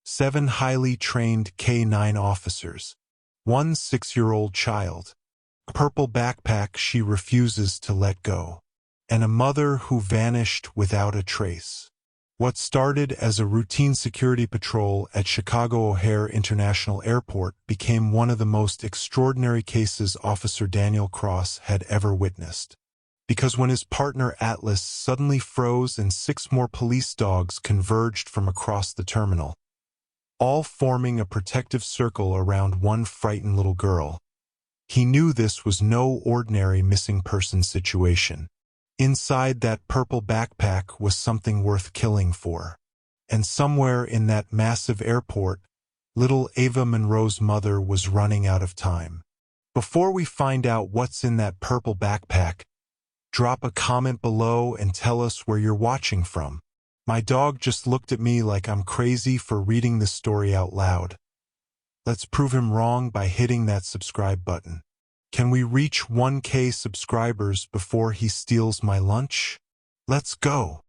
7 highly trained K-9 officers. 1 6-year-old child. A purple backpack she refuses to let go. And a mother who vanished without a trace. What started as a routine security patrol at Chicago O'Hare International Airport became one of the most extraordinary cases Officer Daniel Cross had ever witnessed. Because when his partner Atlas suddenly froze and 6 more police dogs converged from across the terminal, all forming a protective circle around one frightened little girl, he knew this was no ordinary missing person situation. Inside that purple backpack was something worth killing for. And somewhere in that massive airport, little Ava Monroe's mother was running out of time. Before we find out what's in that purple backpack, drop a comment below and tell us where you're watching from. My dog just looked at me like I'm crazy for reading this story out loud. Let's prove him wrong by hitting that subscribe button. Can we reach 1K subscribers before he steals my lunch? Let's go!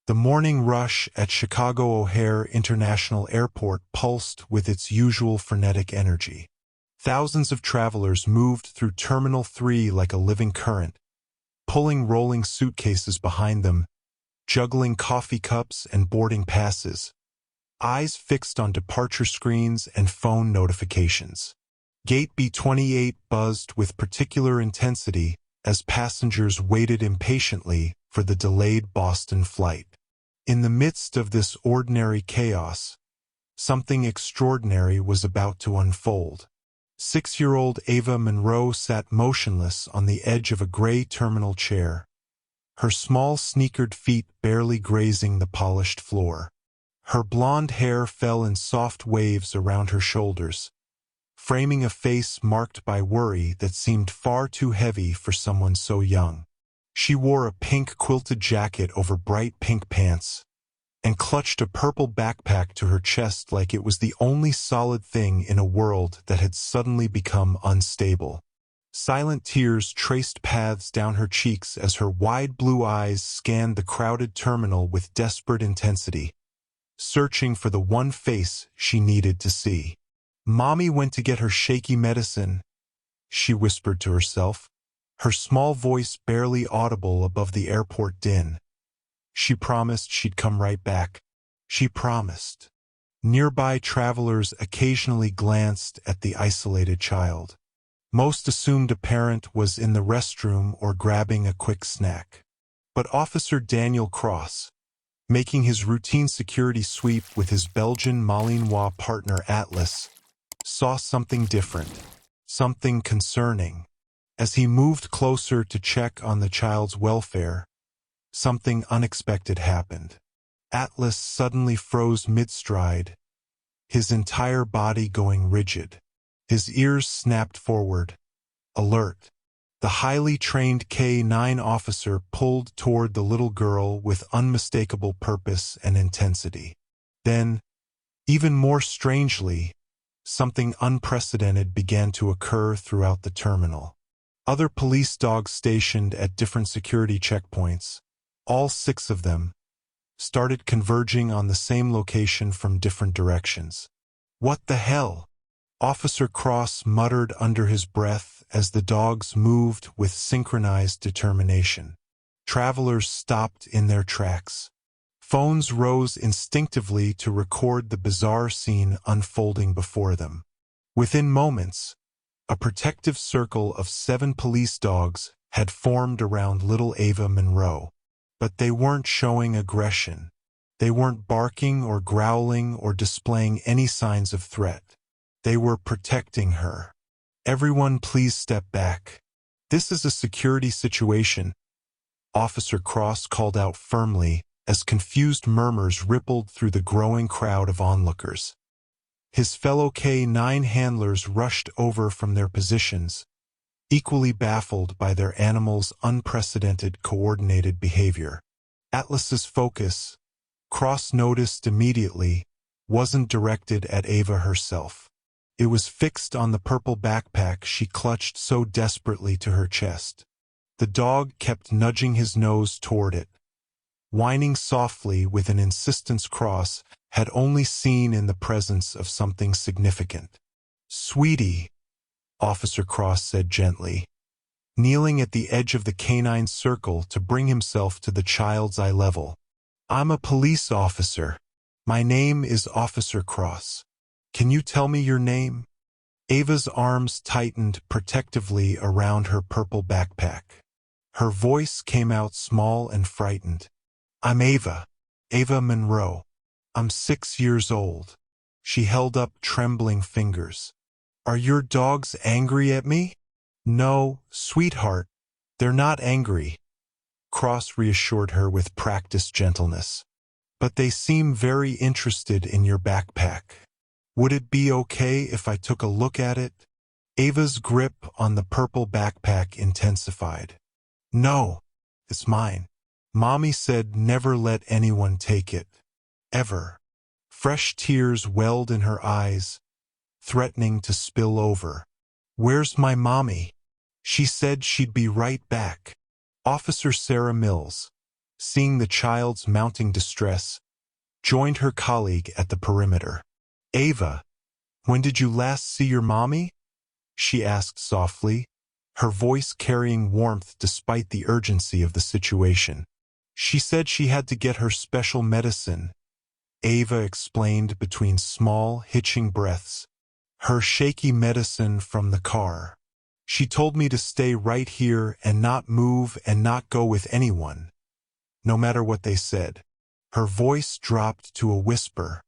The morning rush at Chicago O'Hare International Airport pulsed with its usual frenetic energy. Thousands of travelers moved through Terminal 3 like a living current, pulling rolling suitcases behind them, juggling coffee cups and boarding passes, eyes fixed on departure screens and phone notifications. Gate B28 buzzed with particular intensity as passengers waited impatiently for the delayed Boston flight. In the midst of this ordinary chaos, something extraordinary was about to unfold. 6-year-old Ava Monroe sat motionless on the edge of a gray terminal chair, her small sneakered feet barely grazing the polished floor. Her blonde hair fell in soft waves around her shoulders, framing a face marked by worry that seemed far too heavy for someone so young. She wore a pink quilted jacket over bright pink pants, and clutched a purple backpack to her chest like it was the only solid thing in a world that had suddenly become unstable. Silent tears traced paths down her cheeks as her wide blue eyes scanned the crowded terminal with desperate intensity, searching for the one face she needed to see. "Mommy went to get her shaky medicine," she whispered to herself, her small voice barely audible above the airport din. She promised she'd come right back. She promised. Nearby travelers occasionally glanced at the isolated child. Most assumed a parent was in the restroom or grabbing a quick snack. But Officer Daniel Cross, making his routine security sweep with his Belgian Malinois partner Atlas, saw something different, something concerning. As he moved closer to check on the child's welfare, something unexpected happened. Atlas suddenly froze mid-stride, his entire body going rigid. His ears snapped forward, alert. The highly trained K-9 officer pulled toward the little girl with unmistakable purpose and intensity. Then, even more strangely, something unprecedented began to occur throughout the terminal. Other police dogs stationed at different security checkpoints, all 6 of them, started converging on the same location from different directions. "What the hell?" Officer Cross muttered under his breath as the dogs moved with synchronized determination. Travelers stopped in their tracks. Phones rose instinctively to record the bizarre scene unfolding before them. Within moments, a protective circle of 7 police dogs had formed around little Ava Monroe. But they weren't showing aggression. They weren't barking or growling or displaying any signs of threat. They were protecting her. "Everyone please step back. This is a security situation," Officer Cross called out firmly as confused murmurs rippled through the growing crowd of onlookers. His fellow K-9 handlers rushed over from their positions, equally baffled by their animals' unprecedented coordinated behavior. Atlas's focus, Cross noticed immediately, wasn't directed at Ava herself. It was fixed on the purple backpack she clutched so desperately to her chest. The dog kept nudging his nose toward it, whining softly with an insistence Cross had only seen in the presence of something significant. "Sweetie," Officer Cross said gently, kneeling at the edge of the canine circle to bring himself to the child's eye level. "I'm a police officer. My name is Officer Cross. Can you tell me your name?" Ava's arms tightened protectively around her purple backpack. Her voice came out small and frightened. "I'm Ava Monroe. I'm 6 years old." She held up trembling fingers. "Are your dogs angry at me?" "No, sweetheart, they're not angry," Cross reassured her with practiced gentleness. "But they seem very interested in your backpack. Would it be okay if I took a look at it?" Ava's grip on the purple backpack intensified. "No, it's mine. Mommy said never let anyone take it. Ever." Fresh tears welled in her eyes, threatening to spill over. "Where's my mommy? She said she'd be right back." Officer Sarah Mills, seeing the child's mounting distress, joined her colleague at the perimeter. "Ava, when did you last see your mommy?" she asked softly, her voice carrying warmth despite the urgency of the situation. "She said she had to get her special medicine," Ava explained between small, hitching breaths. "Her shaky medicine from the car. She told me to stay right here and not move and not go with anyone, no matter what they said." Her voice dropped to a whisper.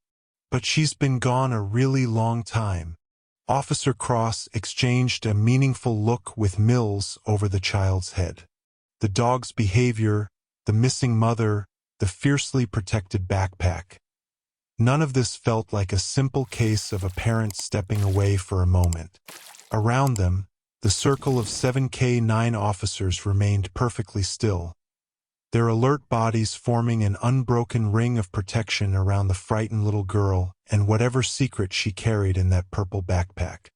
"But she's been gone a really long time." Officer Cross exchanged a meaningful look with Mills over the child's head. The dog's behavior, the missing mother, the fiercely protected backpack. None of this felt like a simple case of a parent stepping away for a moment. Around them, the circle of 7K9 officers remained perfectly still, their alert bodies forming an unbroken ring of protection around the frightened little girl and whatever secret she carried in that purple backpack.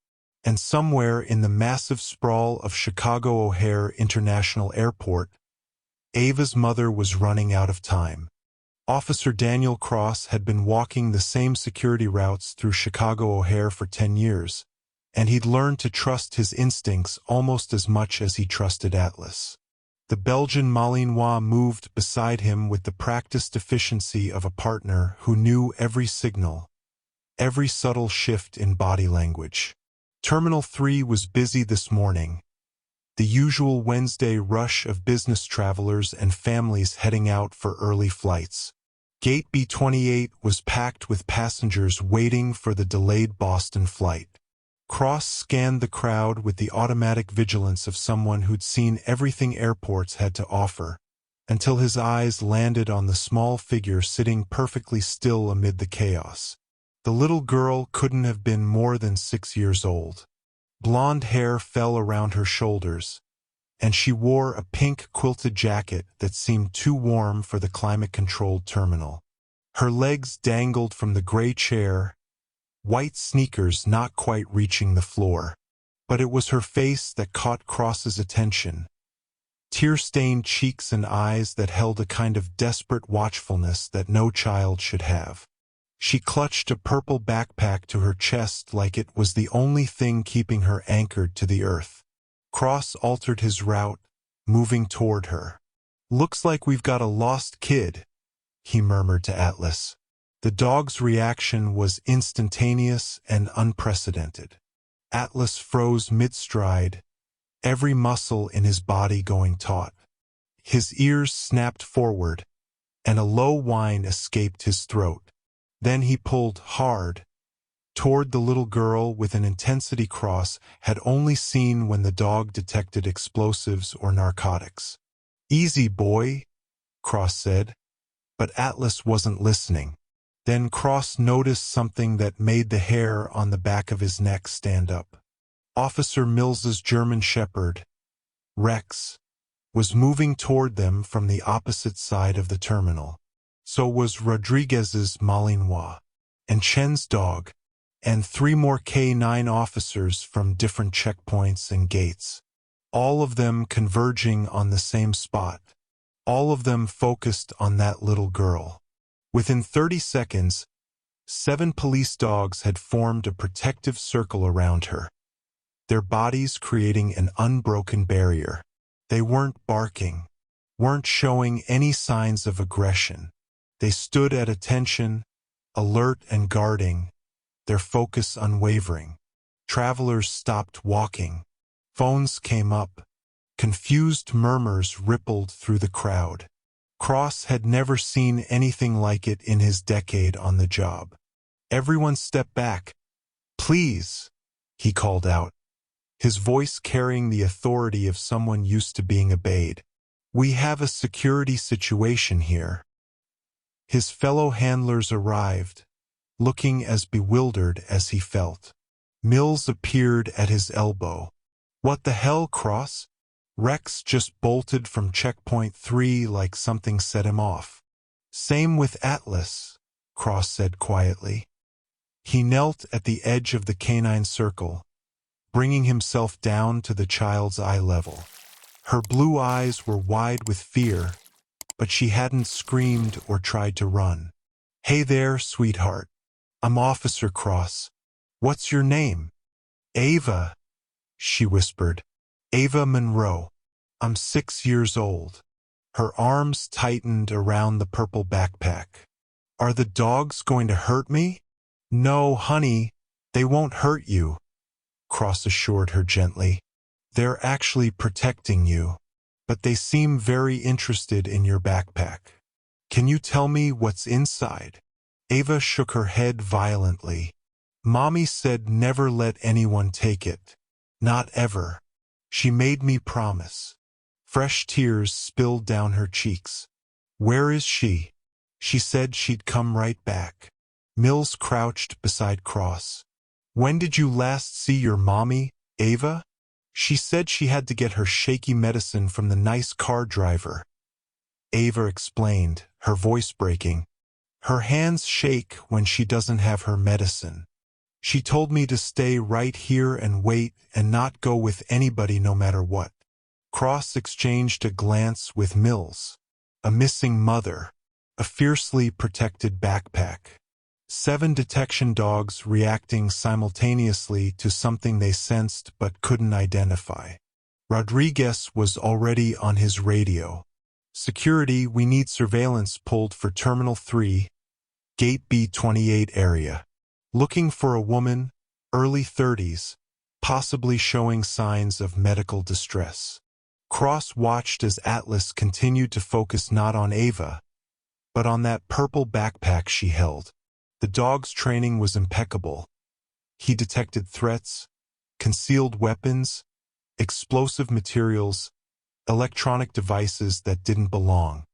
And somewhere in the massive sprawl of Chicago O'Hare International Airport, Ava's mother was running out of time. Officer Daniel Cross had been walking the same security routes through Chicago O'Hare for 10 years, and he'd learned to trust his instincts almost as much as he trusted Atlas. The Belgian Malinois moved beside him with the practiced efficiency of a partner who knew every signal, every subtle shift in body language. Terminal 3 was busy this morning, the usual Wednesday rush of business travelers and families heading out for early flights. Gate B28 was packed with passengers waiting for the delayed Boston flight. Cross scanned the crowd with the automatic vigilance of someone who'd seen everything airports had to offer, until his eyes landed on the small figure sitting perfectly still amid the chaos. The little girl couldn't have been more than 6 years old. Blonde hair fell around her shoulders, and she wore a pink quilted jacket that seemed too warm for the climate-controlled terminal. Her legs dangled from the gray chair, white sneakers not quite reaching the floor. But it was her face that caught Cross's attention, tear-stained cheeks and eyes that held a kind of desperate watchfulness that no child should have. She clutched a purple backpack to her chest like it was the only thing keeping her anchored to the earth. Cross altered his route, moving toward her. "Looks like we've got a lost kid," he murmured to Atlas. The dog's reaction was instantaneous and unprecedented. Atlas froze mid-stride, every muscle in his body going taut. His ears snapped forward, and a low whine escaped his throat. Then he pulled hard toward the little girl with an intensity Cross had only seen when the dog detected explosives or narcotics. "Easy, boy," Cross said, but Atlas wasn't listening. Then Cross noticed something that made the hair on the back of his neck stand up. Officer Mills's German Shepherd, Rex, was moving toward them from the opposite side of the terminal. So was Rodriguez's Malinois, and Chen's dog, and 3 more K9 officers from different checkpoints and gates, all of them converging on the same spot, all of them focused on that little girl. Within 30 seconds, 7 police dogs had formed a protective circle around her, their bodies creating an unbroken barrier. They weren't barking, weren't showing any signs of aggression. They stood at attention, alert and guarding, their focus unwavering. Travelers stopped walking. Phones came up. Confused murmurs rippled through the crowd. Cross had never seen anything like it in his decade on the job. Everyone stepped back. "Please," he called out, his voice carrying the authority of someone used to being obeyed. "We have a security situation here." His fellow handlers arrived, looking as bewildered as he felt. Mills appeared at his elbow. "What the hell, Cross?" "Rex just bolted from checkpoint 3 like something set him off." "Same with Atlas," Cross said quietly. He knelt at the edge of the canine circle, bringing himself down to the child's eye level. Her blue eyes were wide with fear, but she hadn't screamed or tried to run. "Hey there, sweetheart. I'm Officer Cross. What's your name?" "Ava," she whispered. "Ava Monroe. I'm 6 years old." Her arms tightened around the purple backpack. "Are the dogs going to hurt me?" "No, honey, they won't hurt you," Cross assured her gently. "They're actually protecting you, but they seem very interested in your backpack. Can you tell me what's inside?" Ava shook her head violently. "Mommy said never let anyone take it. Not ever. She made me promise." Fresh tears spilled down her cheeks. "Where is she?" "She said she'd come right back." Mills crouched beside Cross. "When did you last see your mommy, Ava?" "She said she had to get her shaky medicine from the nice car driver," Ava explained, her voice breaking. "Her hands shake when she doesn't have her medicine. She told me to stay right here and wait and not go with anybody no matter what." Cross exchanged a glance with Mills. A missing mother. A fiercely protected backpack. 7 detection dogs reacting simultaneously to something they sensed but couldn't identify. Rodriguez was already on his radio. "Security, we need surveillance pulled for Terminal 3, Gate B28 area. Looking for a woman, early 30s, possibly showing signs of medical distress." Cross watched as Atlas continued to focus not on Ava, but on that purple backpack she held. The dog's training was impeccable. He detected threats, concealed weapons, explosive materials, electronic devices that didn't belong.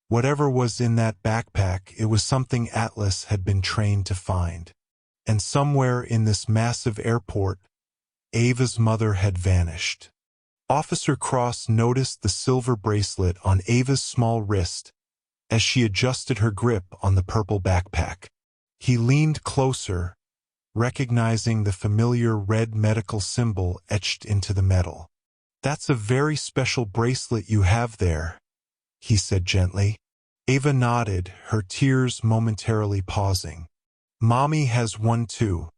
Whatever was in that backpack, it was something Atlas had been trained to find. And somewhere in this massive airport, Ava's mother had vanished. Officer Cross noticed the silver bracelet on Ava's small wrist as she adjusted her grip on the purple backpack. He leaned closer, recognizing the familiar red medical symbol etched into the metal. "That's a very special bracelet you have there," he said gently. Ava nodded, her tears momentarily pausing. "Mommy has one too.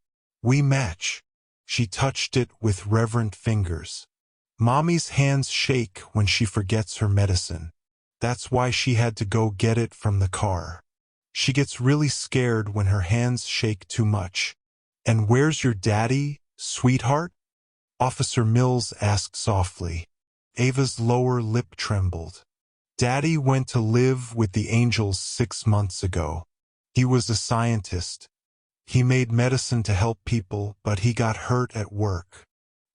We match." She touched it with reverent fingers. "Mommy's hands shake when she forgets her medicine. That's why she had to go get it from the car. She gets really scared when her hands shake too much." "And where's your daddy, sweetheart?" Officer Mills asked softly. Ava's lower lip trembled. "Daddy went to live with the angels 6 months ago. He was a scientist. He made medicine to help people, but he got hurt at work."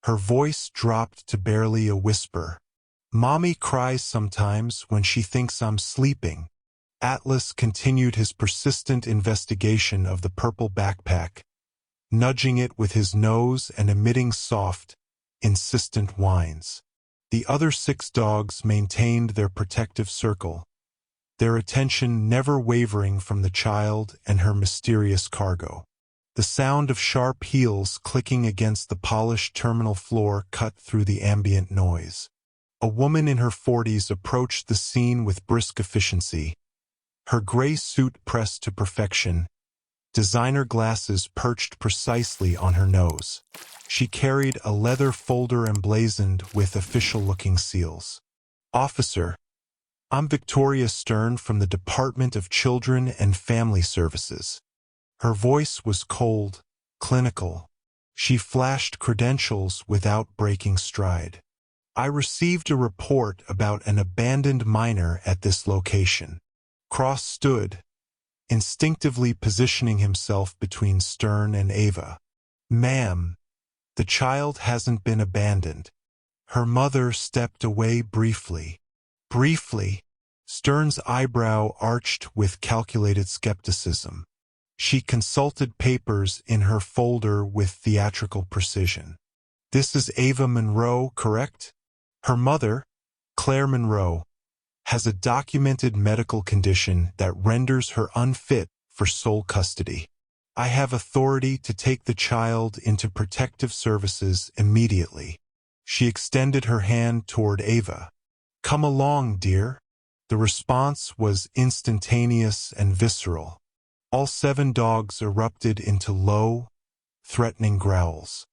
Her voice dropped to barely a whisper. "Mommy cries sometimes when she thinks I'm sleeping." Atlas continued his persistent investigation of the purple backpack, nudging it with his nose and emitting soft, insistent whines. The other 6 dogs maintained their protective circle, their attention never wavering from the child and her mysterious cargo. The sound of sharp heels clicking against the polished terminal floor cut through the ambient noise. A woman in her 40s approached the scene with brisk efficiency, her gray suit pressed to perfection, designer glasses perched precisely on her nose. She carried a leather folder emblazoned with official-looking seals. "Officer, I'm Victoria Stern from the Department of Children and Family Services." Her voice was cold, clinical. She flashed credentials without breaking stride. "I received a report about an abandoned minor at this location." Cross stood, instinctively positioning himself between Stern and Ava. "Ma'am, the child hasn't been abandoned." Her mother stepped away briefly. Briefly, Stern's eyebrow arched with calculated skepticism. She consulted papers in her folder with theatrical precision. "This is Ava Monroe, correct?" Her mother, Claire Monroe, has a documented medical condition that renders her unfit for sole custody. "I have authority to take the child into protective services immediately." She extended her hand toward Ava. "Come along, dear." The response was instantaneous and visceral. All 7 dogs erupted into low, threatening growls.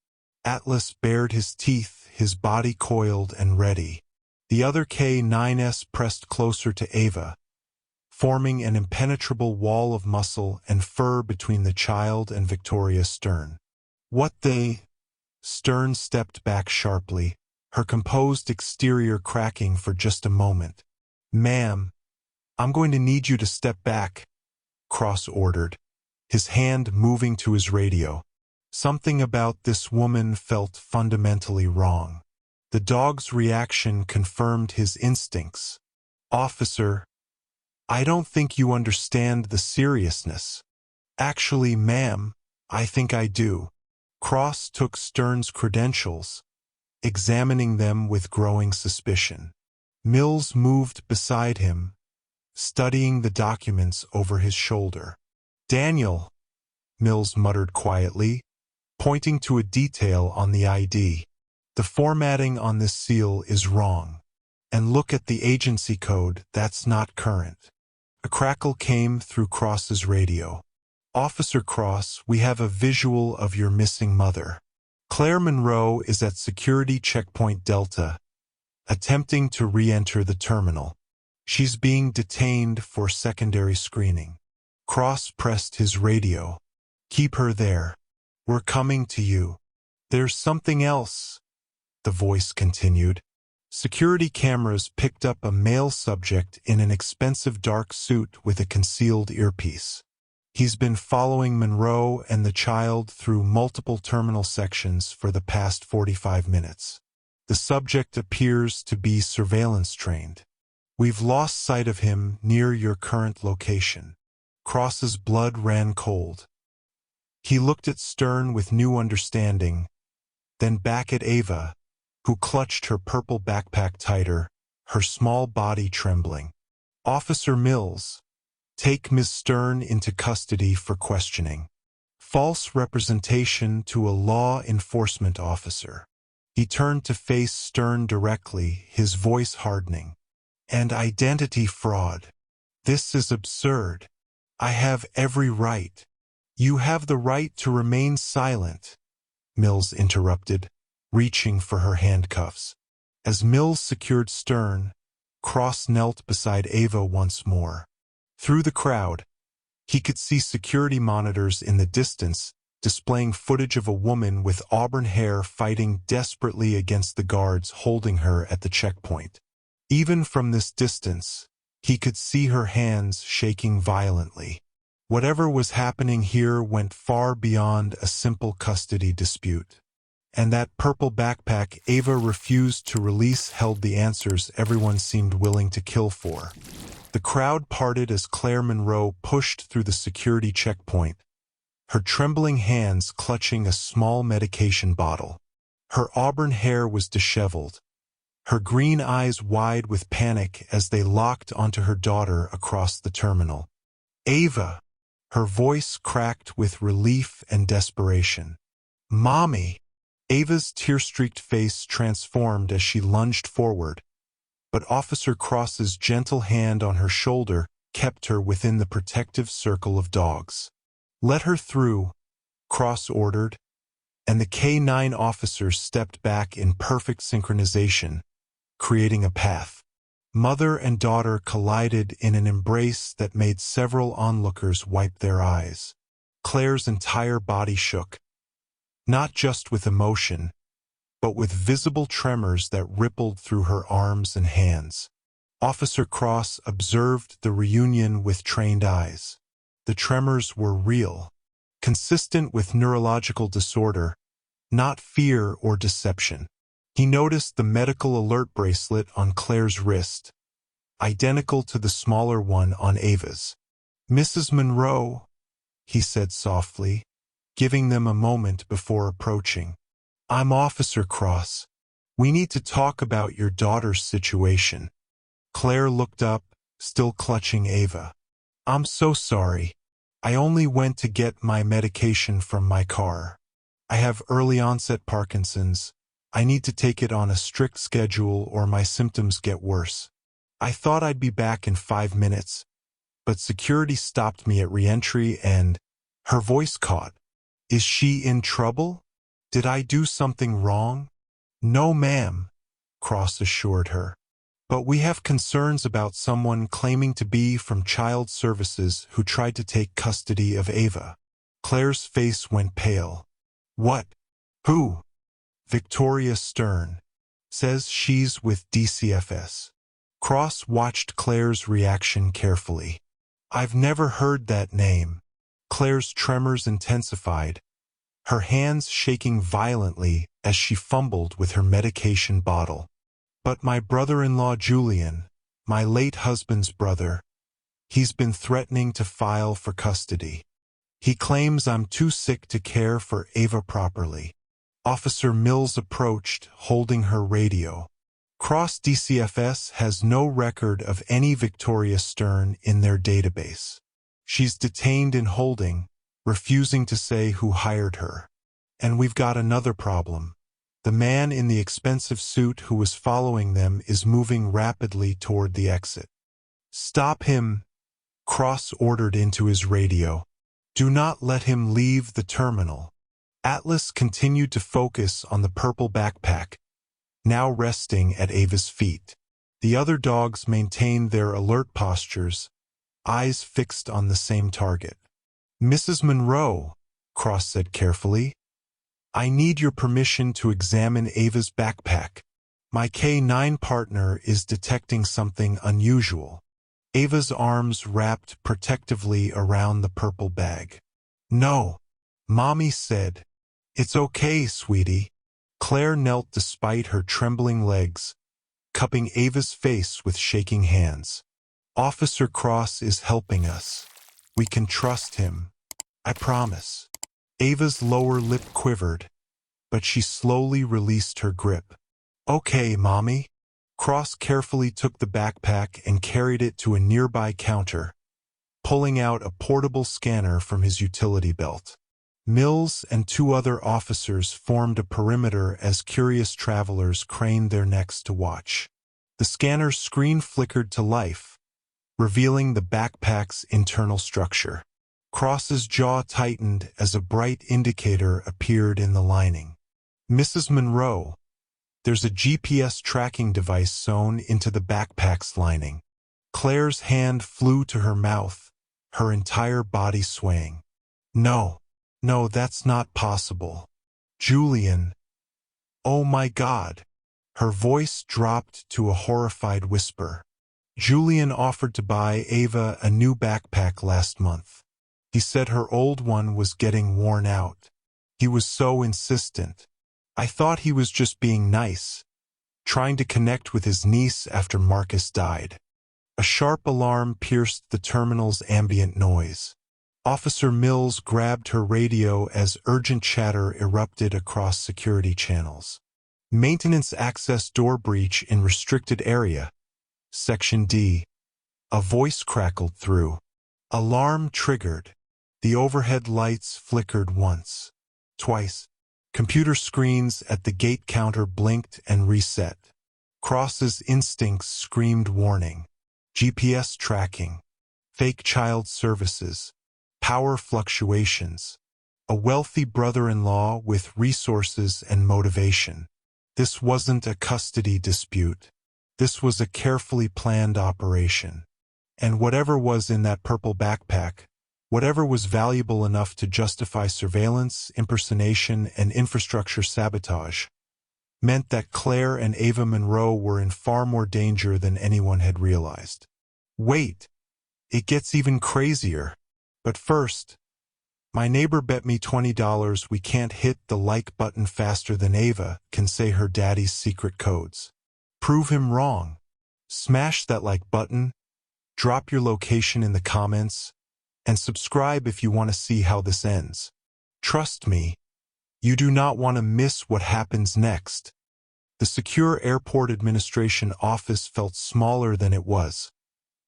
Atlas bared his teeth, his body coiled and ready. The other K9s pressed closer to Ava, forming an impenetrable wall of muscle and fur between the child and Victoria Stern. "What they—" Stern stepped back sharply, her composed exterior cracking for just a moment. "Ma'am, I'm going to need you to step back," Cross ordered, his hand moving to his radio. Something about this woman felt fundamentally wrong. The dog's reaction confirmed his instincts. "Officer, I don't think you understand the seriousness." "Actually, ma'am, I think I do." Cross took Stern's credentials, examining them with growing suspicion. Mills moved beside him, studying the documents over his shoulder. "Daniel," Mills muttered quietly, pointing to a detail on the ID. "The formatting on this seal is wrong. And look at the agency code, that's not current." A crackle came through Cross's radio. "Officer Cross, we have a visual of your missing mother. Claire Monroe is at Security Checkpoint Delta, attempting to re-enter the terminal. She's being detained for secondary screening." Cross pressed his radio. "Keep her there. We're coming to you." "There's something else," the voice continued. Security cameras picked up a male subject in an expensive dark suit with a concealed earpiece. He's been following Monroe and the child through multiple terminal sections for the past 45 minutes. The subject appears to be surveillance-trained. We've lost sight of him near your current location." Cross's blood ran cold. He looked at Stern with new understanding, then back at Ava, who clutched her purple backpack tighter, her small body trembling. "Officer Mills, take Ms. Stern into custody for questioning." False representation to a law enforcement officer. He turned to face Stern directly, his voice hardening. "And identity fraud. This is absurd. I have every right." "You have the right to remain silent," Mills interrupted, reaching for her handcuffs. As Mills secured Stern, Cross knelt beside Ava once more. Through the crowd, he could see security monitors in the distance displaying footage of a woman with auburn hair fighting desperately against the guards holding her at the checkpoint. Even from this distance, he could see her hands shaking violently. Whatever was happening here went far beyond a simple custody dispute. And that purple backpack Ava refused to release held the answers everyone seemed willing to kill for. The crowd parted as Claire Monroe pushed through the security checkpoint, her trembling hands clutching a small medication bottle. Her auburn hair was disheveled, her green eyes wide with panic as they locked onto her daughter across the terminal. "Ava!" Her voice cracked with relief and desperation. "Mommy!" Ava's tear-streaked face transformed as she lunged forward, but Officer Cross's gentle hand on her shoulder kept her within the protective circle of dogs. "Let her through," Cross ordered, and the K-9 officers stepped back in perfect synchronization, creating a path. Mother and daughter collided in an embrace that made several onlookers wipe their eyes. Claire's entire body shook, not just with emotion, but with visible tremors that rippled through her arms and hands. Officer Cross observed the reunion with trained eyes. The tremors were real, consistent with neurological disorder, not fear or deception. He noticed the medical alert bracelet on Claire's wrist, identical to the smaller one on Ava's. "Mrs. Monroe," he said softly, giving them a moment before approaching. "I'm Officer Cross. We need to talk about your daughter's situation." Claire looked up, still clutching Ava. "I'm so sorry. I only went to get my medication from my car. I have early-onset Parkinson's. I need to take it on a strict schedule or my symptoms get worse. I thought I'd be back in 5 minutes, but security stopped me at re-entry and—" Her voice caught. "Is she in trouble? Did I do something wrong?" "No, ma'am," Cross assured her. "But we have concerns about someone claiming to be from Child Services who tried to take custody of Ava." Claire's face went pale. "What? Who?" "Victoria Stern. Says she's with DCFS." Cross watched Claire's reaction carefully. "I've never heard that name." Claire's tremors intensified, her hands shaking violently as she fumbled with her medication bottle. "But my brother-in-law Julian, my late husband's brother, he's been threatening to file for custody. He claims I'm too sick to care for Ava properly." Officer Mills approached, holding her radio. "Cross DCFS has no record of any Victoria Stern in their database. She's detained in holding, refusing to say who hired her. And we've got another problem. The man in the expensive suit who was following them is moving rapidly toward the exit." "Stop him," Cross ordered into his radio. "Do not let him leave the terminal." Atlas continued to focus on the purple backpack, now resting at Ava's feet. The other dogs maintained their alert postures, eyes fixed on the same target. "Mrs. Monroe," Cross said carefully, "I need your permission to examine Ava's backpack. My K-9 partner is detecting something unusual." Ava's arms wrapped protectively around the purple bag. "No," Mommy said. "It's okay, sweetie." Claire knelt despite her trembling legs, cupping Ava's face with shaking hands. "Officer Cross is helping us. We can trust him. I promise." Ava's lower lip quivered, but she slowly released her grip. "Okay, Mommy." Cross carefully took the backpack and carried it to a nearby counter, pulling out a portable scanner from his utility belt. Mills and 2 other officers formed a perimeter as curious travelers craned their necks to watch. The scanner's screen flickered to life, revealing the backpack's internal structure. Cross's jaw tightened as a bright indicator appeared in the lining. "Mrs. Monroe, there's a GPS tracking device sewn into the backpack's lining." Claire's hand flew to her mouth, her entire body swaying. "No. No, that's not possible. Julian. Oh my God." Her voice dropped to a horrified whisper. "Julian offered to buy Ava a new backpack last month. He said her old one was getting worn out. He was so insistent. I thought he was just being nice, trying to connect with his niece after Marcus died." A sharp alarm pierced the terminal's ambient noise. Officer Mills grabbed her radio as urgent chatter erupted across security channels. "Maintenance access door breach in restricted area. Section D." A voice crackled through. Alarm triggered. The overhead lights flickered once, twice. Computer screens at the gate counter blinked and reset. Cross's instincts screamed warning. GPS tracking, fake child services, power fluctuations, a wealthy brother-in-law with resources and motivation. This wasn't a custody dispute. This was a carefully planned operation. And whatever was in that purple backpack, whatever was valuable enough to justify surveillance, impersonation, and infrastructure sabotage, meant that Claire and Ava Monroe were in far more danger than anyone had realized. Wait, it gets even crazier. But first, my neighbor bet me $20 we can't hit the like button faster than Ava can say her daddy's secret codes. Prove him wrong. Smash that like button, drop your location in the comments, and subscribe if you want to see how this ends. Trust me, you do not want to miss what happens next. The secure airport administration office felt smaller than it was,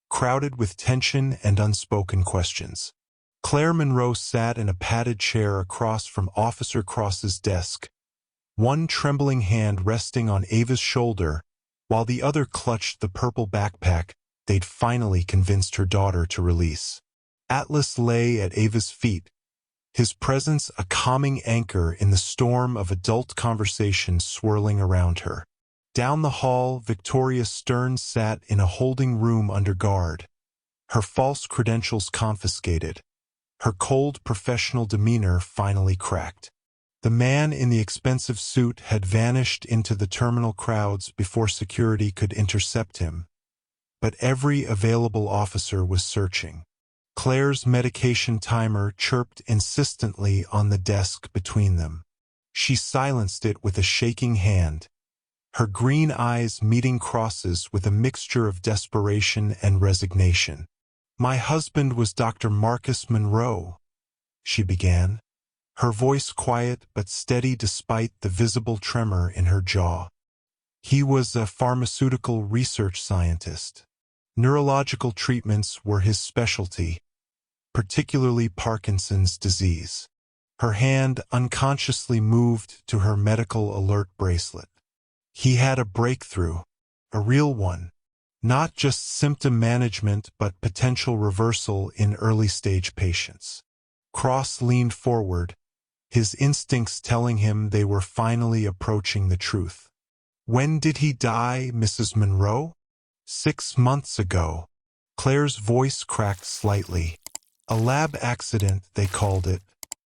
crowded with tension and unspoken questions. Claire Monroe sat in a padded chair across from Officer Cross's desk, one trembling hand resting on Ava's shoulder, while the other clutched the purple backpack they'd finally convinced her daughter to release. Atlas lay at Ava's feet, his presence a calming anchor in the storm of adult conversation swirling around her. Down the hall, Victoria Stearns sat in a holding room under guard, her false credentials confiscated, her cold professional demeanor finally cracked. The man in the expensive suit had vanished into the terminal crowds before security could intercept him, but every available officer was searching. Claire's medication timer chirped insistently on the desk between them. She silenced it with a shaking hand, her green eyes meeting Cross's with a mixture of desperation and resignation. "My husband was Dr. Marcus Monroe," she began, her voice quiet but steady despite the visible tremor in her jaw. "He was a pharmaceutical research scientist. Neurological treatments were his specialty, particularly Parkinson's disease." Her hand unconsciously moved to her medical alert bracelet. "He had a breakthrough, a real one. Not just symptom management but potential reversal in early-stage patients." Cross leaned forward, his instincts telling him they were finally approaching the truth. "When did he die, Mrs. Monroe?" 6 months ago." Claire's voice cracked slightly. "A lab accident, they called it.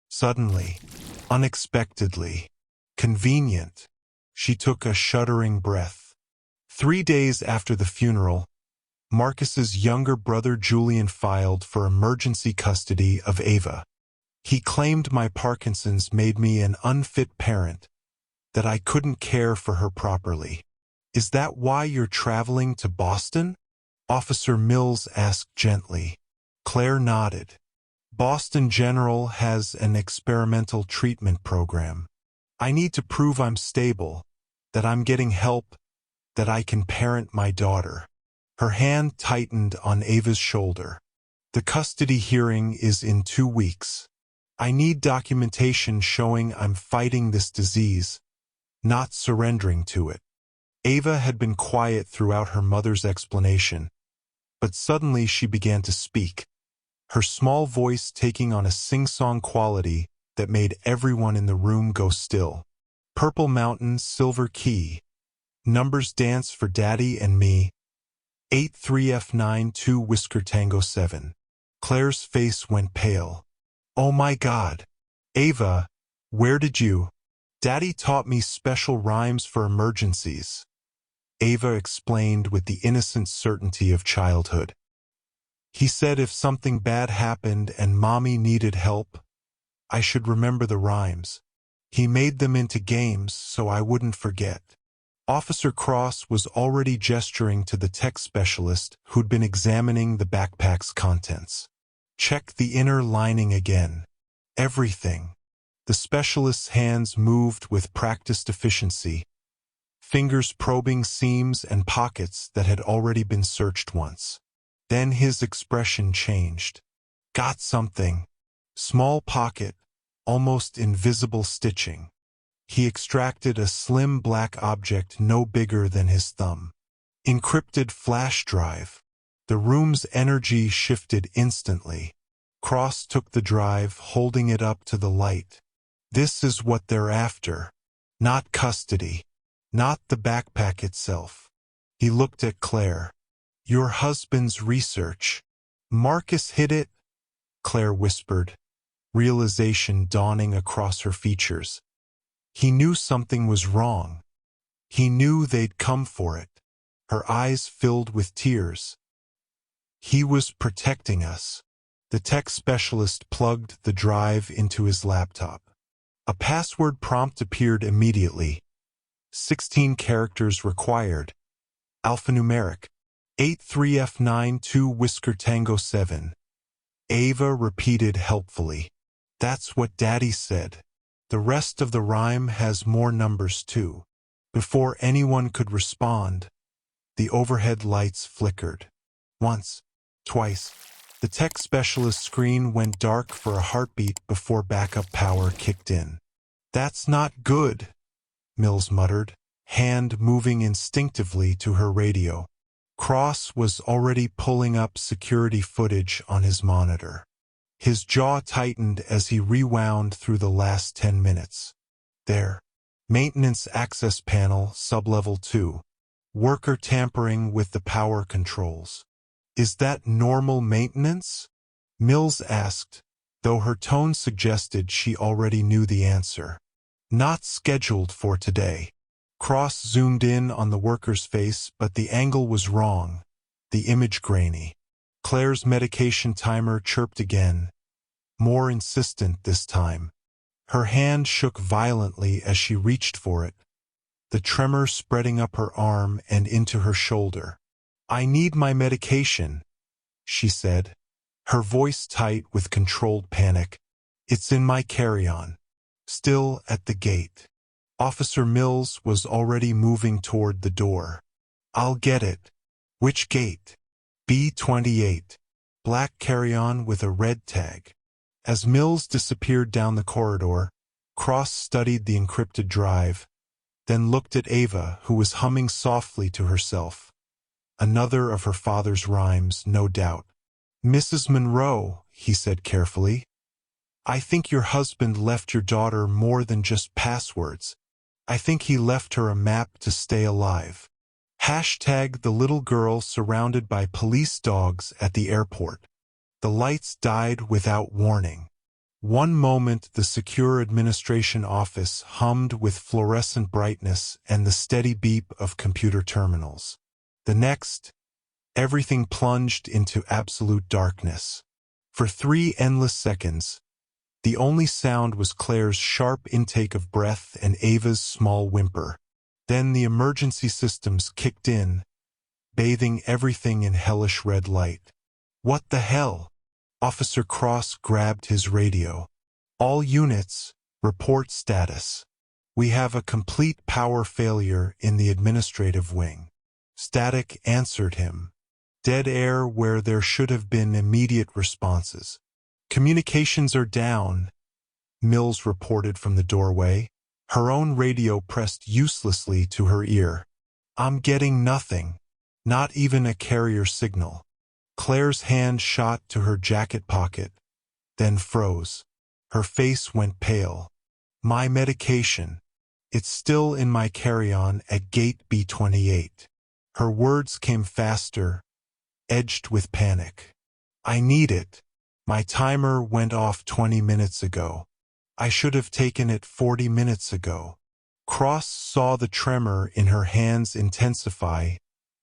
Suddenly, unexpectedly, convenient." She took a shuddering breath. 3 days after the funeral, Marcus's younger brother Julian filed for emergency custody of Ava. "He claimed my Parkinson's made me an unfit parent, that I couldn't care for her properly." "Is that why you're traveling to Boston?" Officer Mills asked gently. Claire nodded. "Boston General has an experimental treatment program. I need to prove I'm stable, that I'm getting help, that I can parent my daughter." Her hand tightened on Ava's shoulder. "The custody hearing is in 2 weeks. I need documentation showing I'm fighting this disease, not surrendering to it." Ava had been quiet throughout her mother's explanation, but suddenly she began to speak, her small voice taking on a sing-song quality that made everyone in the room go still. "Purple Mountain, Silver Key. Numbers dance for Daddy and me. 83F92 Whisker Tango 7. Claire's face went pale. "Oh my God. Ava, where did you?" "Daddy taught me special rhymes for emergencies," Ava explained with the innocent certainty of childhood. "He said if something bad happened and Mommy needed help, I should remember the rhymes. He made them into games so I wouldn't forget." Officer Cross was already gesturing to the tech specialist who'd been examining the backpack's contents. "Check the inner lining again. Everything." The specialist's hands moved with practiced efficiency, fingers probing seams and pockets that had already been searched once. Then his expression changed. "Got something. Small pocket, almost invisible stitching." He extracted a slim black object no bigger than his thumb. Encrypted flash drive. The room's energy shifted instantly. Cross took the drive, holding it up to the light. This is what they're after. Not custody. Not the backpack itself. He looked at Claire. Your husband's research. Marcus hid it? Claire whispered, realization dawning across her features. He knew something was wrong. He knew they'd come for it. Her eyes filled with tears. He was protecting us. The tech specialist plugged the drive into his laptop. A password prompt appeared immediately. 16 characters required. Alphanumeric. 83F92 Whisker Tango 7. Ava repeated helpfully. That's what Daddy said. The rest of the rhyme has more numbers too. Before anyone could respond, the overhead lights flickered. Once, twice. The tech specialist's screen went dark for a heartbeat before backup power kicked in. That's not good, Mills muttered, hand moving instinctively to her radio. Cross was already pulling up security footage on his monitor. His jaw tightened as he rewound through the last 10 minutes. There. Maintenance access panel, sublevel 2. Worker tampering with the power controls. Is that normal maintenance? Mills asked, though her tone suggested she already knew the answer. Not scheduled for today. Cross zoomed in on the worker's face, but the angle was wrong, the image grainy. Claire's medication timer chirped again, more insistent this time. Her hand shook violently as she reached for it, the tremor spreading up her arm and into her shoulder. I need my medication, she said, her voice tight with controlled panic. It's in my carry-on. Still at the gate. Officer Mills was already moving toward the door. I'll get it. Which gate? B28. Black carry-on with a red tag. As Mills disappeared down the corridor, Cross studied the encrypted drive, then looked at Ava, who was humming softly to herself. Another of her father's rhymes, no doubt. Mrs. Monroe, he said carefully. I think your husband left your daughter more than just passwords. I think he left her a map to stay alive. Hashtag the little girl surrounded by police dogs at the airport. The lights died without warning. One moment the secure administration office hummed with fluorescent brightness and the steady beep of computer terminals. The next, everything plunged into absolute darkness. For 3 endless seconds, the only sound was Claire's sharp intake of breath and Ava's small whimper. Then the emergency systems kicked in, bathing everything in hellish red light. What the hell? Officer Cross grabbed his radio. All units, report status. We have a complete power failure in the administrative wing. Static answered him. Dead air where there should have been immediate responses. Communications are down, Mills reported from the doorway, her own radio pressed uselessly to her ear. I'm getting nothing, not even a carrier signal. Claire's hand shot to her jacket pocket, then froze. Her face went pale. My medication. It's still in my carry-on at gate B28. Her words came faster, edged with panic. I need it. My timer went off 20 minutes ago. I should have taken it 40 minutes ago. Cross saw the tremor in her hands intensify,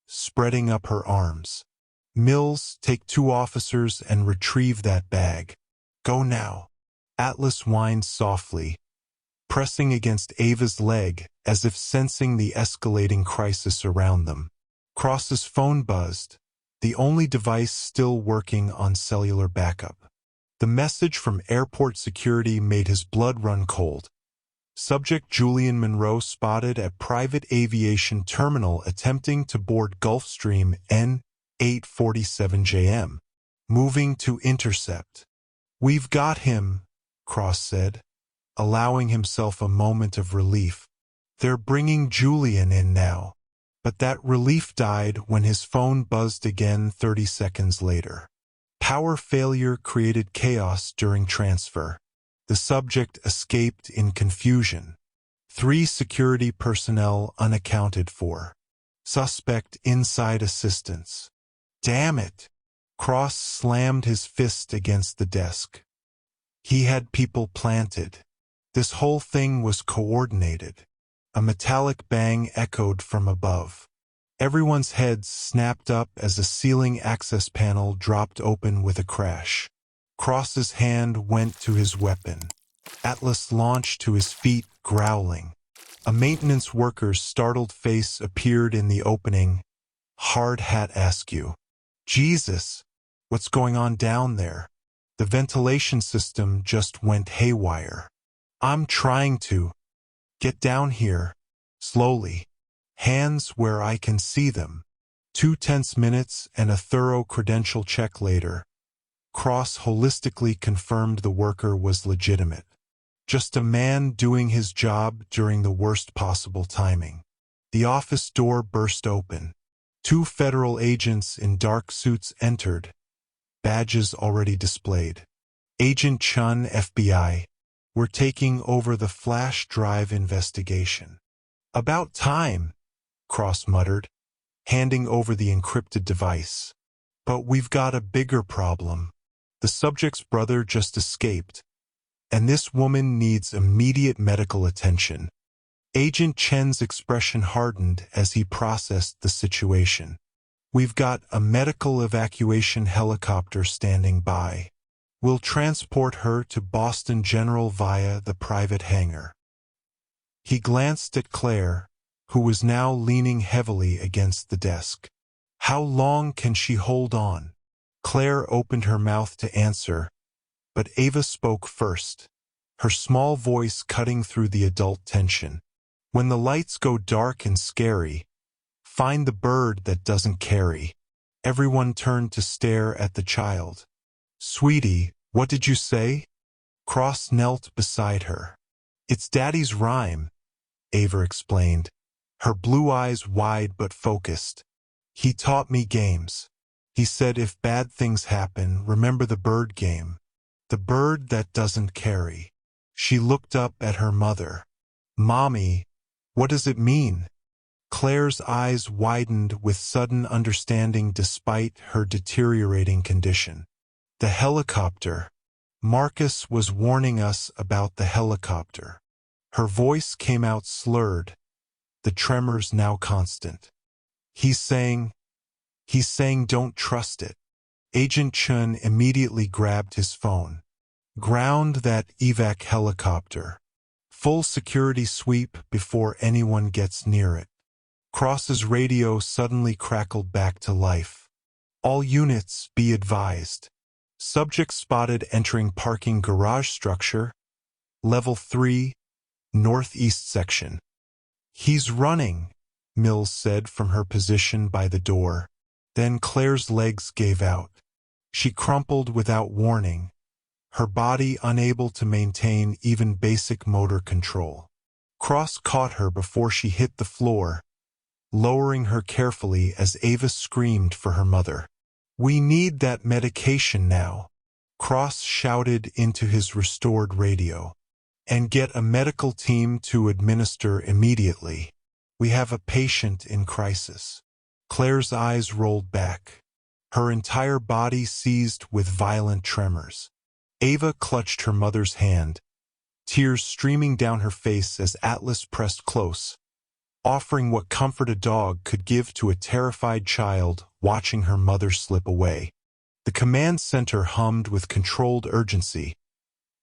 spreading up her arms. Mills, take 2 officers and retrieve that bag. Go now. Atlas whined softly, pressing against Ava's leg as if sensing the escalating crisis around them. Cross's phone buzzed, the only device still working on cellular backup. The message from airport security made his blood run cold. Subject Julian Monroe spotted at private aviation terminal attempting to board Gulfstream N847JM. Moving to intercept. We've got him, Cross said. allowing himself a moment of relief. They're bringing Julian in now. But that relief died when his phone buzzed again 30 seconds later. Power failure created chaos during transfer. The subject escaped in confusion. 3 security personnel unaccounted for. Suspect inside assistance. Damn it! Cross slammed his fist against the desk. He had people planted. This whole thing was coordinated. A metallic bang echoed from above. Everyone's heads snapped up as a ceiling access panel dropped open with a crash. Cross's hand went to his weapon. Atlas launched to his feet, growling. A maintenance worker's startled face appeared in the opening. Hard hat askew. Jesus! What's going on down there? The ventilation system just went haywire. I'm trying to. Get down here. Slowly. Hands where I can see them. 2 tense minutes and a thorough credential check later. Cross holistically confirmed the worker was legitimate. Just a man doing his job during the worst possible timing. The office door burst open. 2 federal agents in dark suits entered. Badges already displayed. Agent Chun, FBI. We're taking over the flash drive investigation. About time, Cross muttered, handing over the encrypted device. But we've got a bigger problem. The subject's brother just escaped, and this woman needs immediate medical attention. Agent Chen's expression hardened as he processed the situation. We've got a medical evacuation helicopter standing by. We'll transport her to Boston General via the private hangar. He glanced at Claire, who was now leaning heavily against the desk. How long can she hold on? Claire opened her mouth to answer, but Ava spoke first, her small voice cutting through the adult tension. When the lights go dark and scary, find the bird that doesn't carry. Everyone turned to stare at the child. Sweetie, what did you say? Cross knelt beside her. It's Daddy's rhyme, Ava explained, her blue eyes wide but focused. He taught me games. He said if bad things happen, remember the bird game. The bird that doesn't carry. She looked up at her mother. Mommy, what does it mean? Claire's eyes widened with sudden understanding despite her deteriorating condition. The helicopter. Marcus was warning us about the helicopter. Her voice came out slurred, the tremors now constant. He's saying don't trust it. Agent Chun immediately grabbed his phone. Ground that evac helicopter. Full security sweep before anyone gets near it. Cross's radio suddenly crackled back to life. All units be advised. Subject spotted entering parking garage structure. Level 3, northeast section. He's running, Mills said from her position by the door. Then Claire's legs gave out. She crumpled without warning, her body unable to maintain even basic motor control. Cross caught her before she hit the floor, lowering her carefully as Ava screamed for her mother. We need that medication now, Cross shouted into his restored radio. And get a medical team to administer immediately. We have a patient in crisis. Claire's eyes rolled back, her entire body seized with violent tremors. Ava clutched her mother's hand, tears streaming down her face as Atlas pressed close, offering what comfort a dog could give to a terrified child watching her mother slip away. The command center hummed with controlled urgency,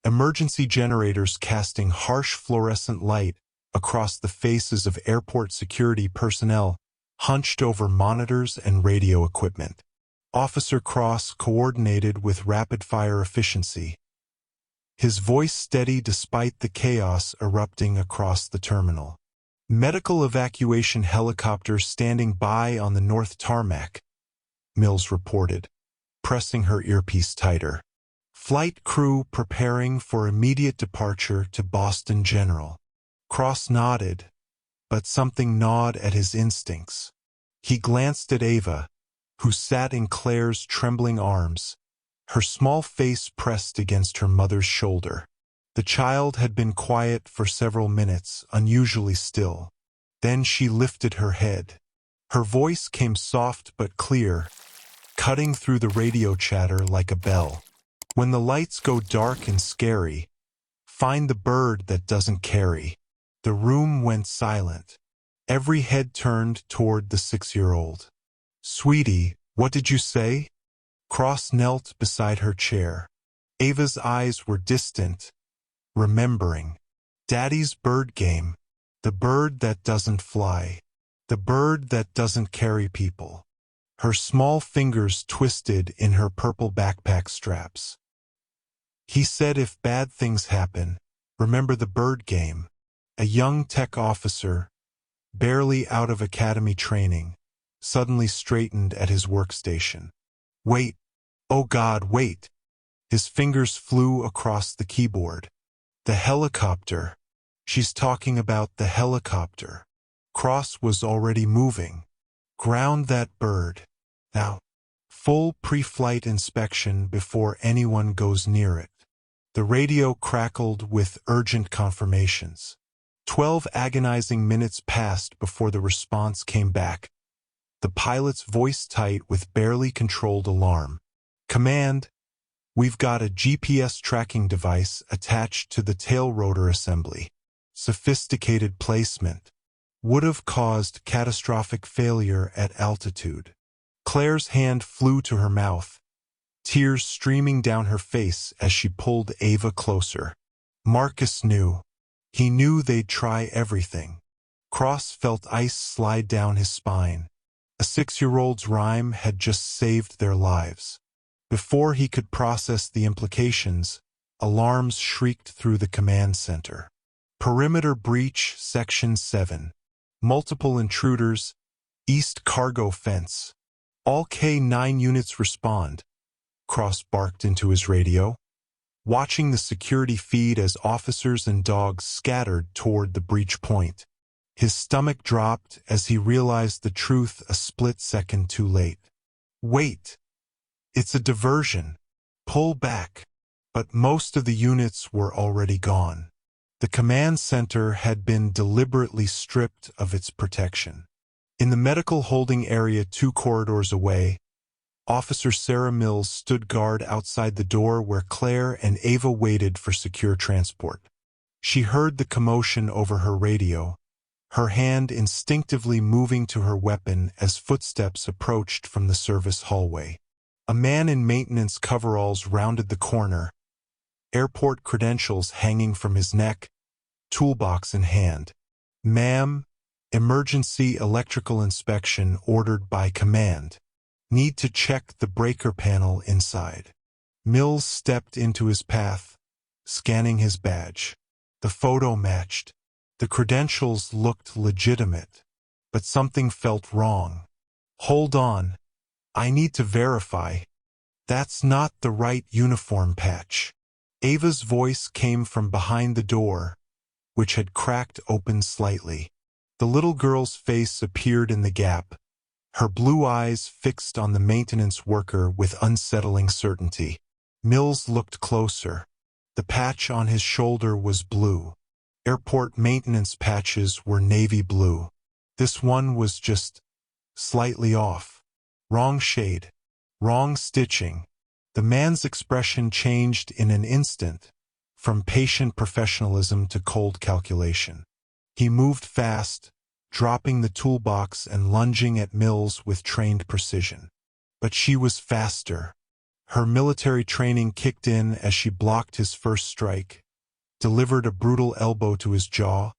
emergency generators casting harsh fluorescent light across the faces of airport security personnel hunched over monitors and radio equipment. Officer Cross coordinated with rapid-fire efficiency, his voice steady despite the chaos erupting across the terminal. Medical evacuation helicopter standing by on the north tarmac, Mills reported, pressing her earpiece tighter. Flight crew preparing for immediate departure to Boston General. Cross nodded, but something gnawed at his instincts. He glanced at Ava, who sat in Claire's trembling arms, her small face pressed against her mother's shoulder. The child had been quiet for several minutes, unusually still. Then she lifted her head. Her voice came soft but clear, cutting through the radio chatter like a bell. When the lights go dark and scary, find the bird that doesn't carry. The room went silent. Every head turned toward the 6-year-old. Sweetie, what did you say? Cross knelt beside her chair. Ava's eyes were distant, remembering. Daddy's bird game. The bird that doesn't fly. The bird that doesn't carry people. Her small fingers twisted in her purple backpack straps. He said if bad things happen, remember the bird game. A young tech officer, barely out of academy training, suddenly straightened at his workstation. Wait. Oh God, wait. His fingers flew across the keyboard. The helicopter. She's talking about the helicopter. Cross was already moving. Ground that bird. Now. Full pre-flight inspection before anyone goes near it. The radio crackled with urgent confirmations. 12 agonizing minutes passed before the response came back. The pilot's voice tight with barely controlled alarm. Command, we've got a GPS tracking device attached to the tail rotor assembly. Sophisticated placement. Would have caused catastrophic failure at altitude. Claire's hand flew to her mouth, tears streaming down her face as she pulled Ava closer. Marcus knew. He knew they'd try everything. Cross felt ice slide down his spine. A 6-year-old's rhyme had just saved their lives. Before he could process the implications, alarms shrieked through the command center. Perimeter breach, Section 7. Multiple intruders, East Cargo Fence. All K-9 units respond. Cross barked into his radio, watching the security feed as officers and dogs scattered toward the breach point. His stomach dropped as he realized the truth a split second too late. Wait! It's a diversion. Pull back. But most of the units were already gone. The command center had been deliberately stripped of its protection. In the medical holding area 2 corridors away, Officer Sarah Mills stood guard outside the door where Claire and Ava waited for secure transport. She heard the commotion over her radio, her hand instinctively moving to her weapon as footsteps approached from the service hallway. A man in maintenance coveralls rounded the corner, airport credentials hanging from his neck, toolbox in hand. Ma'am, emergency electrical inspection ordered by command. Need to check the breaker panel inside. Mills stepped into his path, scanning his badge. The photo matched. The credentials looked legitimate, but something felt wrong. Hold on. I need to verify. That's not the right uniform patch. Ava's voice came from behind the door, which had cracked open slightly. The little girl's face appeared in the gap, her blue eyes fixed on the maintenance worker with unsettling certainty. Mills looked closer. The patch on his shoulder was blue. Airport maintenance patches were navy blue. This one was just slightly off. Wrong shade. Wrong stitching. The man's expression changed in an instant, from patient professionalism to cold calculation. He moved fast, dropping the toolbox and lunging at Mills with trained precision. But she was faster. Her military training kicked in as she blocked his first strike, delivered a brutal elbow to his jaw,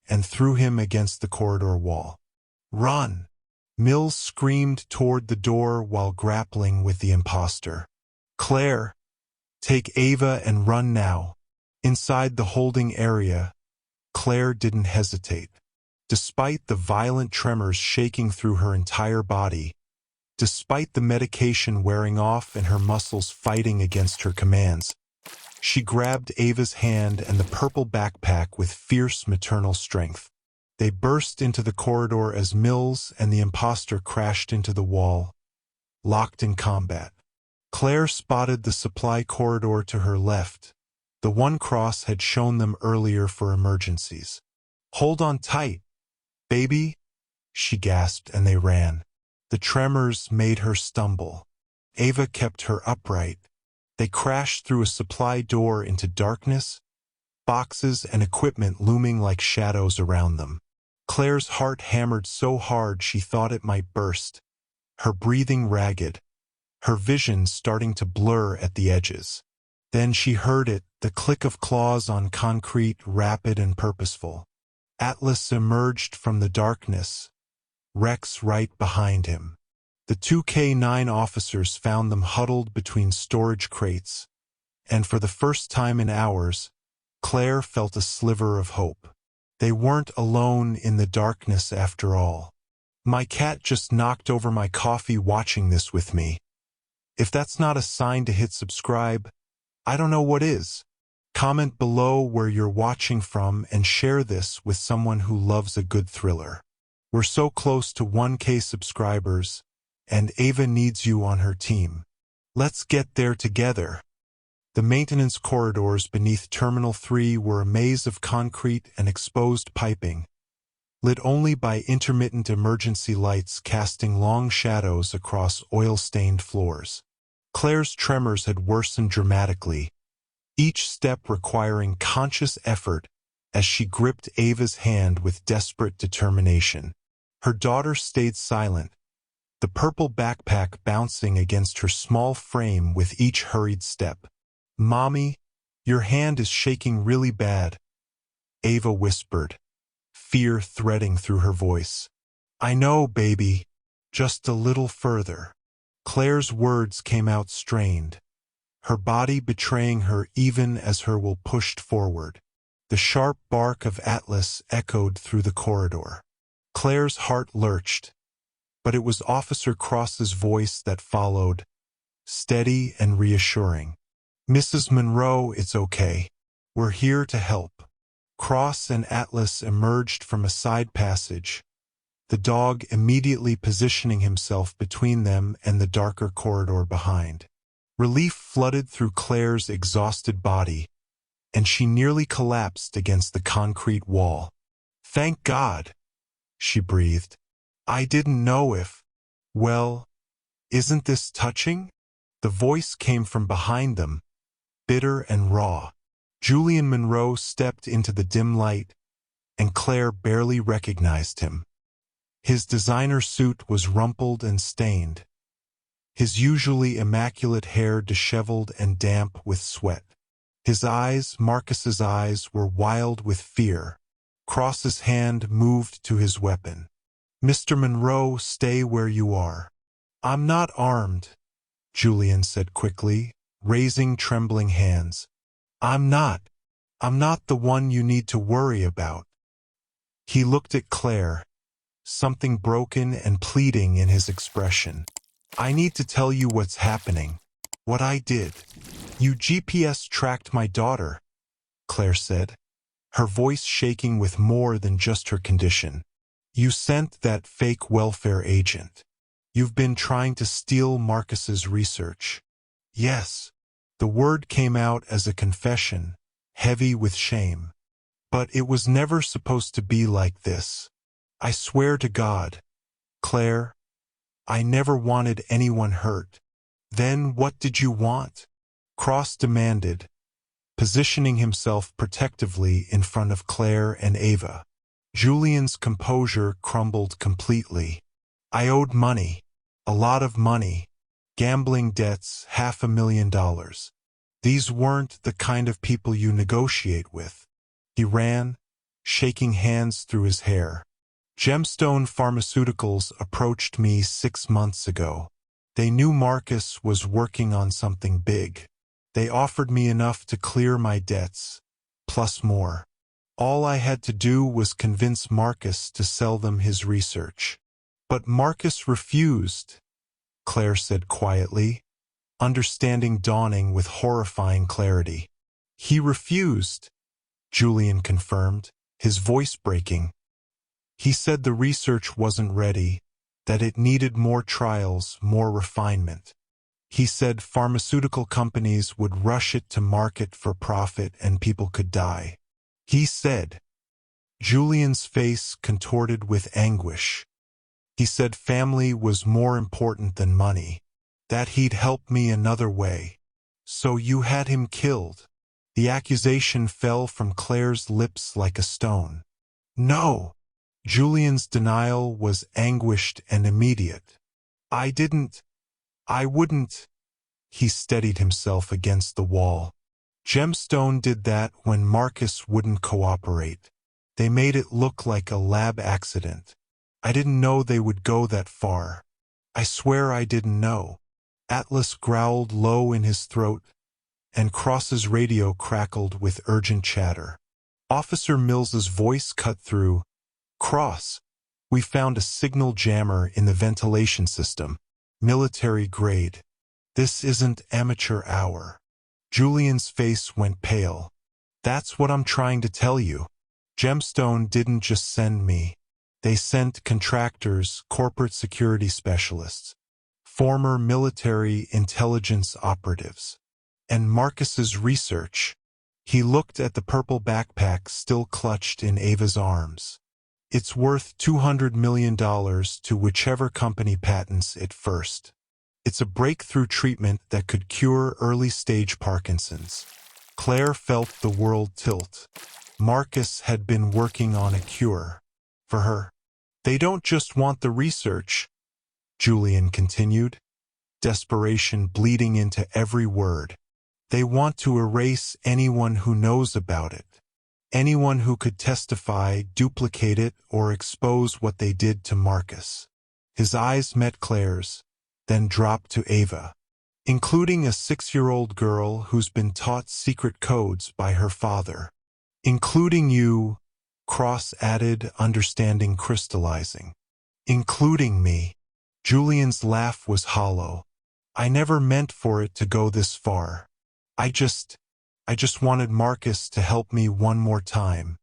and threw him against the corridor wall. Run! Mills screamed toward the door while grappling with the imposter. Claire, take Ava and run now. Inside the holding area, Claire didn't hesitate. Despite the violent tremors shaking through her entire body, despite the medication wearing off and her muscles fighting against her commands, She grabbed Ava's hand and the purple backpack with fierce maternal strength. They burst into the corridor as Mills and the imposter crashed into the wall, locked in combat. Claire spotted the supply corridor to her left. The one Cross had shown them earlier for emergencies. "Hold on tight, baby," she gasped, and they ran. The tremors made her stumble. Ava kept her upright. They crashed through a supply door into darkness, boxes and equipment looming like shadows around them. Claire's heart hammered so hard she thought it might burst, her breathing ragged, her vision starting to blur at the edges. Then she heard it, the click of claws on concrete, rapid and purposeful. Atlas emerged from the darkness, Rex right behind him. The two K9 officers found them huddled between storage crates, and for the first time in hours, Claire felt a sliver of hope. They weren't alone in the darkness after all. "My cat just knocked over my coffee watching this with me. If that's not a sign to hit subscribe, I don't know what is." Comment below where you're watching from and share this with someone who loves a good thriller. We're so close to 1K subscribers, and Ava needs you on her team. Let's get there together. The maintenance corridors beneath Terminal 3 were a maze of concrete and exposed piping, lit only by intermittent emergency lights casting long shadows across oil-stained floors. Claire's tremors had worsened dramatically, each step requiring conscious effort as she gripped Ava's hand with desperate determination. Her daughter stayed silent, the purple backpack bouncing against her small frame with each hurried step. "Mommy, your hand is shaking really bad," Ava whispered, fear threading through her voice. "I know, baby. Just a little further." Claire's words came out strained, her body betraying her even as her will pushed forward. The sharp bark of Atlas echoed through the corridor. Claire's heart lurched, but it was Officer Cross's voice that followed, steady and reassuring. "Mrs. Monroe, it's okay. We're here to help." Cross and Atlas emerged from a side passage, the dog immediately positioning himself between them and the darker corridor behind. Relief flooded through Claire's exhausted body, and she nearly collapsed against the concrete wall. "Thank God," she breathed. "I didn't know if—" "Well, isn't this touching?" The voice came from behind them, bitter and raw. Julian Monroe stepped into the dim light, and Claire barely recognized him. His designer suit was rumpled and stained, his usually immaculate hair disheveled and damp with sweat. His eyes, Marcus's eyes, were wild with fear. Cross's hand moved to his weapon. "Mr. Monroe, stay where you are." "I'm not armed," Julian said quickly, raising trembling hands. I'm not the one you need to worry about." He looked at Claire, something broken and pleading in his expression. "I need to tell you what's happening. What I did. You GPS tracked my daughter," Claire said, her voice shaking with more than just her condition. "You sent that fake welfare agent. You've been trying to steal Marcus's research." "Yes." The word came out as a confession, heavy with shame. "But it was never supposed to be like this. I swear to God, Claire, I never wanted anyone hurt." "Then what did you want?" Cross demanded, positioning himself protectively in front of Claire and Ava. Julian's composure crumbled completely. "I owed money. A lot of money. Gambling debts, $500,000. These weren't the kind of people you negotiate with." He ran, shaking hands through his hair. "Gemstone Pharmaceuticals approached me 6 months ago. They knew Marcus was working on something big. They offered me enough to clear my debts, plus more. All I had to do was convince Marcus to sell them his research." "But Marcus refused," Claire said quietly, understanding dawning with horrifying clarity. He refused, Julian confirmed, his voice breaking. He said the research wasn't ready, that it needed more trials, more refinement. He said pharmaceutical companies would rush it to market for profit and people could die. He said, Julian's face contorted with anguish. He said family was more important than money, that he'd help me another way. So you had him killed. The accusation fell from Claire's lips like a stone. No. Julian's denial was anguished and immediate. I wouldn't. He steadied himself against the wall. Gemstone did that when Marcus wouldn't cooperate. They made it look like a lab accident. I didn't know they would go that far. I swear I didn't know. Atlas growled low in his throat, and Cross's radio crackled with urgent chatter. Officer Mills's voice cut through. Cross, we found a signal jammer in the ventilation system. Military grade. This isn't amateur hour. Julian's face went pale. That's what I'm trying to tell you. Gemstone didn't just send me. They sent contractors, corporate security specialists, former military intelligence operatives. And Marcus's research. He looked at the purple backpack still clutched in Ava's arms. It's worth $200 million to whichever company patents it first. It's a breakthrough treatment that could cure early-stage Parkinson's. Claire felt the world tilt. Marcus had been working on a cure. For her. They don't just want the research, Julian continued, desperation bleeding into every word. They want to erase anyone who knows about it. Anyone who could testify, duplicate it, or expose what they did to Marcus. His eyes met Claire's, then dropped to Ava, including a 6-year-old girl who's been taught secret codes by her father. Including you, Cross added, understanding crystallizing. Including me. Julian's laugh was hollow. I never meant for it to go this far. I just wanted Marcus to help me one more time,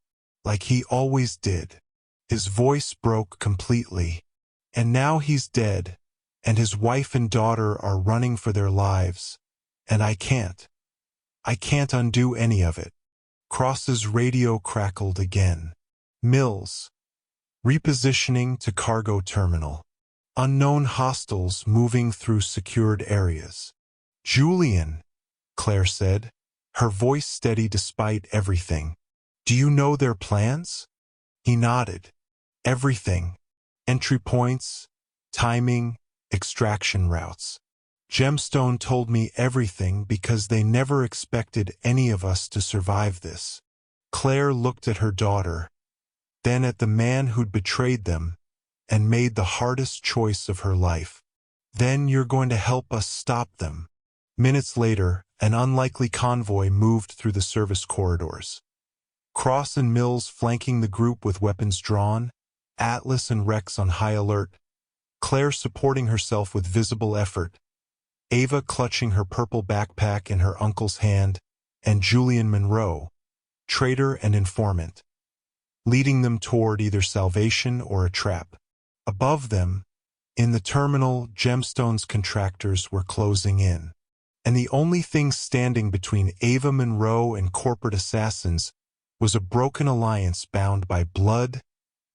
like he always did. His voice broke completely. And now he's dead, and his wife and daughter are running for their lives, and I can't undo any of it. Cross's radio crackled again. Mills. Repositioning to cargo terminal. Unknown hostiles moving through secured areas. Julian, Claire said, her voice steady despite everything. Do you know their plans? He nodded. Everything. Entry points, timing, extraction routes. Gemstone told me everything because they never expected any of us to survive this. Claire looked at her daughter, then at the man who'd betrayed them and made the hardest choice of her life. Then you're going to help us stop them. Minutes later, an unlikely convoy moved through the service corridors. Cross and Mills flanking the group with weapons drawn, Atlas and Rex on high alert, Claire supporting herself with visible effort, Ava clutching her purple backpack in her uncle's hand, and Julian Monroe, traitor and informant, leading them toward either salvation or a trap. Above them, in the terminal, Gemstone's contractors were closing in. And the only thing standing between Ava Monroe and corporate assassins was a broken alliance bound by blood,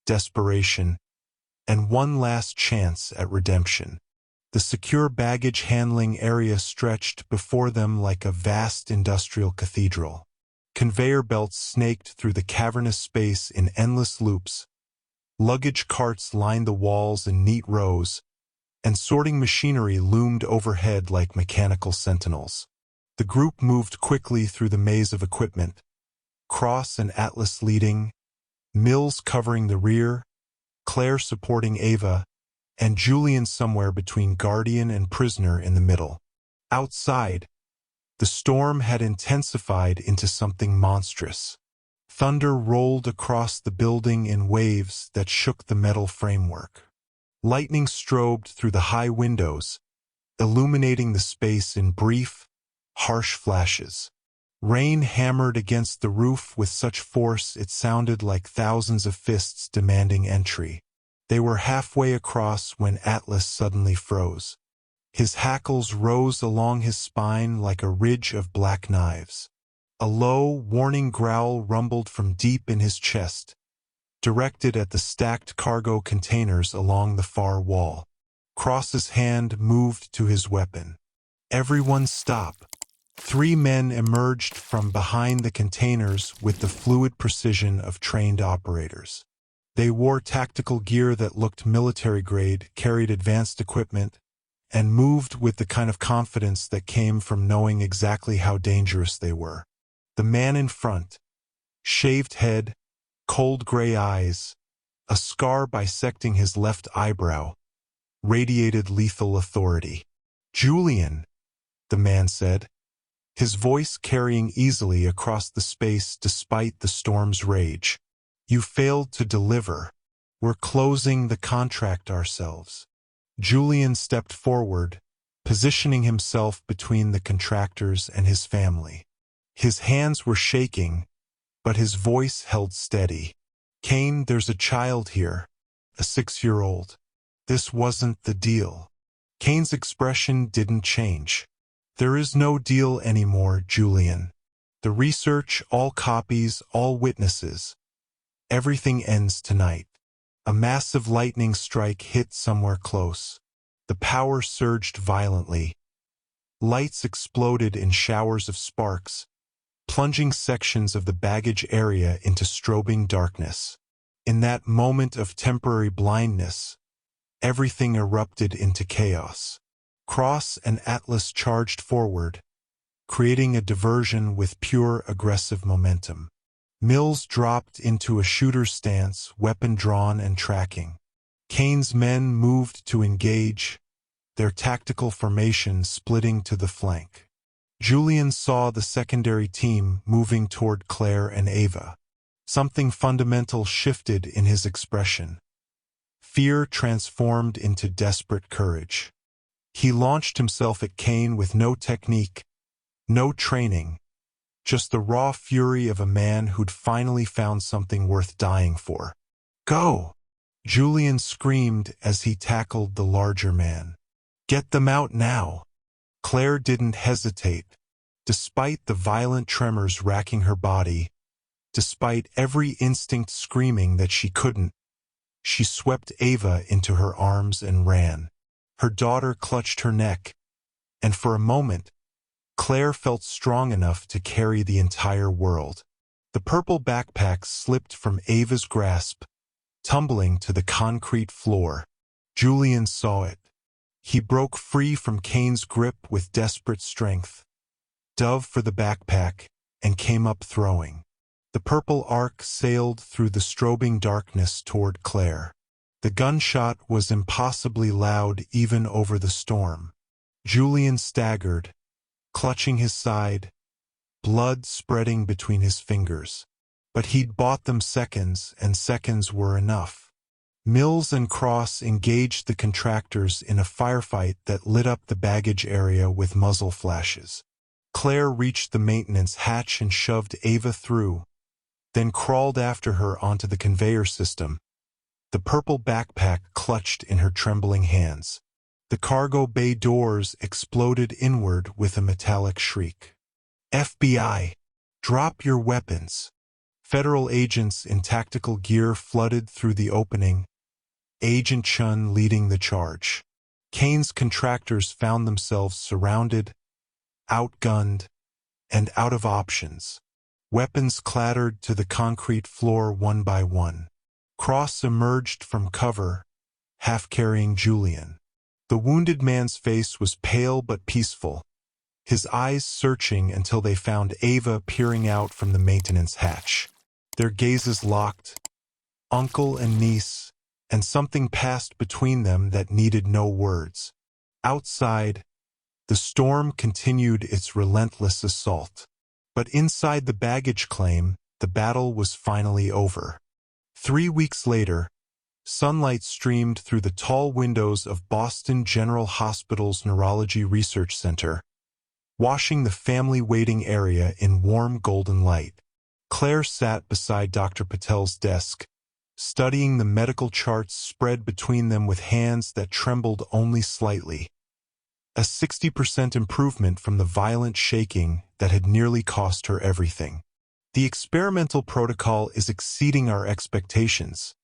desperation, and one last chance at redemption. The secure baggage handling area stretched before them like a vast industrial cathedral. Conveyor belts snaked through the cavernous space in endless loops. Luggage carts lined the walls in neat rows, and sorting machinery loomed overhead like mechanical sentinels. The group moved quickly through the maze of equipment, Cross and Atlas leading, Mills covering the rear, Claire supporting Ava, and Julian somewhere between guardian and prisoner in the middle. Outside, the storm had intensified into something monstrous. Thunder rolled across the building in waves that shook the metal framework. Lightning strobed through the high windows, illuminating the space in brief, harsh flashes. Rain hammered against the roof with such force it sounded like thousands of fists demanding entry. They were halfway across when Atlas suddenly froze. His hackles rose along his spine like a ridge of black knives. A low, warning growl rumbled from deep in his chest, directed at the stacked cargo containers along the far wall. Cross's hand moved to his weapon. "Everyone stop." 3 men emerged from behind the containers with the fluid precision of trained operators. They wore tactical gear that looked military-grade, carried advanced equipment, and moved with the kind of confidence that came from knowing exactly how dangerous they were. The man in front, shaved head, cold gray eyes, a scar bisecting his left eyebrow, radiated lethal authority. "Julian," the man said, his voice carrying easily across the space despite the storm's rage. "You failed to deliver. We're closing the contract ourselves." Julian stepped forward, positioning himself between the contractors and his family. His hands were shaking, but his voice held steady. "Kane, there's a child here, a 6-year-old. This wasn't the deal." Kane's expression didn't change. "There is no deal anymore, Julian. The research, all copies, all witnesses. Everything ends tonight." A massive lightning strike hit somewhere close. The power surged violently. Lights exploded in showers of sparks, plunging sections of the baggage area into strobing darkness. In that moment of temporary blindness, everything erupted into chaos. Cross and Atlas charged forward, creating a diversion with pure aggressive momentum. Mills dropped into a shooter's stance, weapon drawn and tracking. Kane's men moved to engage, their tactical formation splitting to the flank. Julian saw the secondary team moving toward Claire and Ava. Something fundamental shifted in his expression. Fear transformed into desperate courage. He launched himself at Kane with no technique, no training, just the raw fury of a man who'd finally found something worth dying for. "Go!" Julian screamed as he tackled the larger man. "Get them out now!" Claire didn't hesitate. Despite the violent tremors racking her body, despite every instinct screaming that she couldn't, she swept Ava into her arms and ran. Her daughter clutched her neck, and for a moment, Claire felt strong enough to carry the entire world. The purple backpack slipped from Ava's grasp, tumbling to the concrete floor. Julian saw it. He broke free from Kane's grip with desperate strength, dove for the backpack, and came up throwing. The purple arc sailed through the strobing darkness toward Claire. The gunshot was impossibly loud even over the storm. Julian staggered, clutching his side, blood spreading between his fingers. But he'd bought them seconds, and seconds were enough. Mills and Cross engaged the contractors in a firefight that lit up the baggage area with muzzle flashes. Claire reached the maintenance hatch and shoved Ava through, then crawled after her onto the conveyor system, the purple backpack clutched in her trembling hands. The cargo bay doors exploded inward with a metallic shriek. "FBI, drop your weapons." Federal agents in tactical gear flooded through the opening, Agent Chun leading the charge. Kane's contractors found themselves surrounded, outgunned, and out of options. Weapons clattered to the concrete floor one by one. Cross emerged from cover, half-carrying Julian. The wounded man's face was pale but peaceful, his eyes searching until they found Ava peering out from the maintenance hatch. Their gazes locked, uncle and niece, and something passed between them that needed no words. Outside, the storm continued its relentless assault. But inside the baggage claim, the battle was finally over. 3 weeks later, sunlight streamed through the tall windows of Boston General Hospital's Neurology Research Center, washing the family waiting area in warm golden light. Claire sat beside Dr. Patel's desk, studying the medical charts spread between them with hands that trembled only slightly. A 60% improvement from the violent shaking that had nearly cost her everything. The experimental protocol is exceeding our expectations,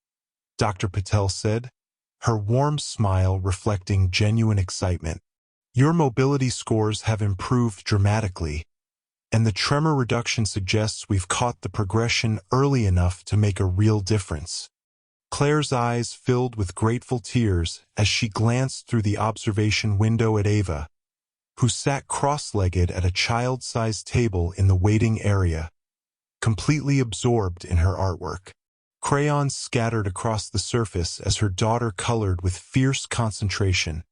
Dr. Patel said, her warm smile reflecting genuine excitement. Your mobility scores have improved dramatically, and the tremor reduction suggests we've caught the progression early enough to make a real difference. Claire's eyes filled with grateful tears as she glanced through the observation window at Ava, who sat cross-legged at a child-sized table in the waiting area, completely absorbed in her artwork. Crayons scattered across the surface as her daughter colored with fierce concentration,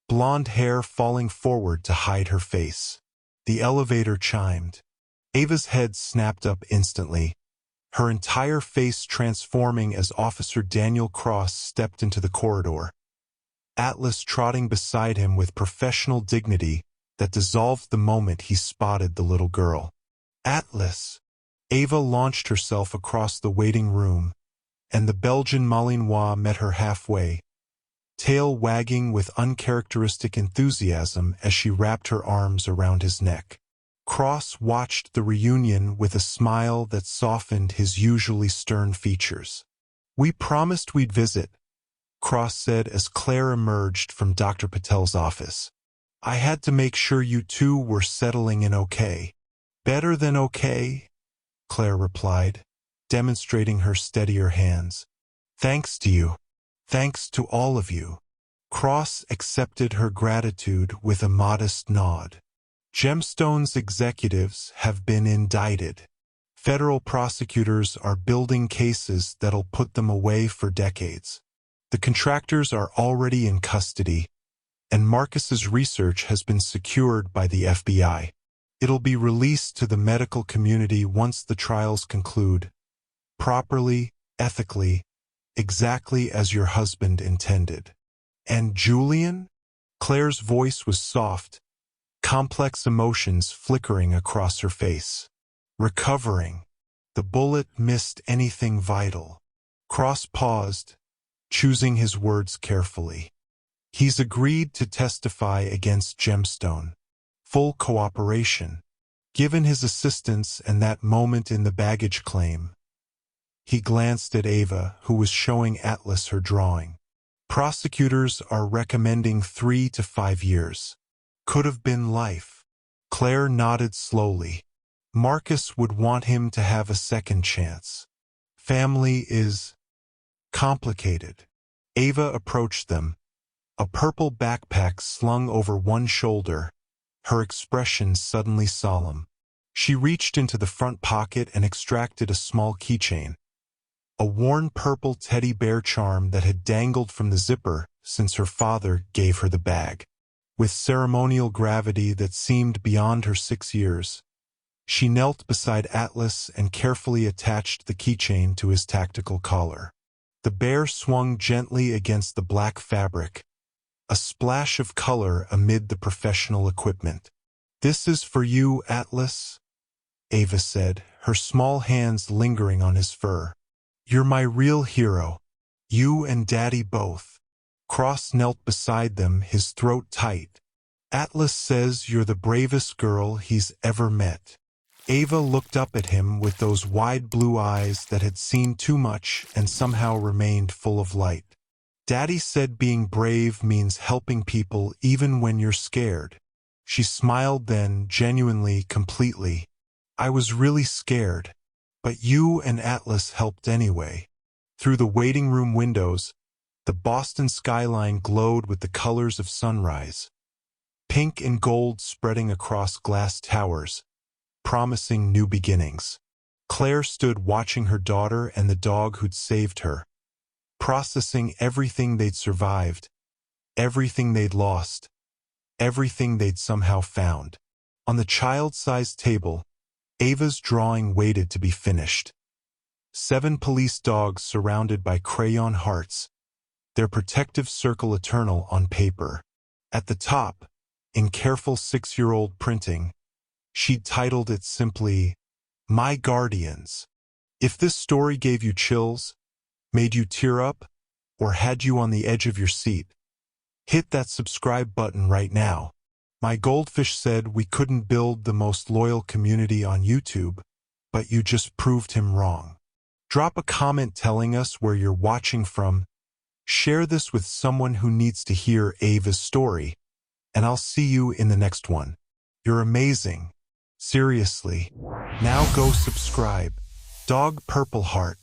blonde hair falling forward to hide her face. The elevator chimed. Ava's head snapped up instantly, her entire face transforming as Officer Daniel Cross stepped into the corridor, Atlas trotting beside him with professional dignity that dissolved the moment he spotted the little girl. Atlas! Ava launched herself across the waiting room, and the Belgian Malinois met her halfway, tail wagging with uncharacteristic enthusiasm as she wrapped her arms around his neck. Cross watched the reunion with a smile that softened his usually stern features. We promised we'd visit, Cross said as Claire emerged from Dr. Patel's office. I had to make sure you two were settling in okay. Better than okay, Claire replied, demonstrating her steadier hands. Thanks to you. Thanks to all of you. Cross accepted her gratitude with a modest nod. Gemstone's executives have been indicted. Federal prosecutors are building cases that'll put them away for decades. The contractors are already in custody, and Marcus's research has been secured by the FBI. It'll be released to the medical community once the trials conclude, properly, ethically, exactly as your husband intended. And Julian? Claire's voice was soft, complex emotions flickering across her face. Recovering. The bullet missed anything vital. Cross paused, choosing his words carefully. He's agreed to testify against Gemstone. Full cooperation. Given his assistance and that moment in the baggage claim. He glanced at Ava, who was showing Atlas her drawing. Prosecutors are recommending 3 to 5 years. Could have been life. Claire nodded slowly. Marcus would want him to have a second chance. Family is complicated. Ava approached them, a purple backpack slung over one shoulder, her expression suddenly solemn. She reached into the front pocket and extracted a small keychain, a worn purple teddy bear charm that had dangled from the zipper since her father gave her the bag. With ceremonial gravity that seemed beyond her 6 years, she knelt beside Atlas and carefully attached the keychain to his tactical collar. The bear swung gently against the black fabric, a splash of color amid the professional equipment. This is for you, Atlas, Ava said, her small hands lingering on his fur. You're my real hero. You and Daddy both. Cross knelt beside them, his throat tight. Atlas says you're the bravest girl he's ever met. Ava looked up at him with those wide blue eyes that had seen too much and somehow remained full of light. Daddy said being brave means helping people even when you're scared. She smiled then, genuinely, completely. I was really scared, but you and Atlas helped anyway. Through the waiting room windows, the Boston skyline glowed with the colors of sunrise, pink and gold spreading across glass towers, promising new beginnings. Claire stood watching her daughter and the dog who'd saved her, processing everything they'd survived, everything they'd lost, everything they'd somehow found. On the child-sized table, Ava's drawing waited to be finished. 7 police dogs surrounded by crayon hearts, their protective circle eternal on paper. At the top, in careful 6-year-old printing. She'd titled it simply, My Guardians. If this story gave you chills, made you tear up, or had you on the edge of your seat, hit that subscribe button right now. My goldfish said we couldn't build the most loyal community on YouTube, but you just proved him wrong. Drop a comment telling us where you're watching from. Share this with someone who needs to hear Ava's story, and I'll see you in the next one. You're amazing. Seriously. Now go subscribe. Dog Purple Heart.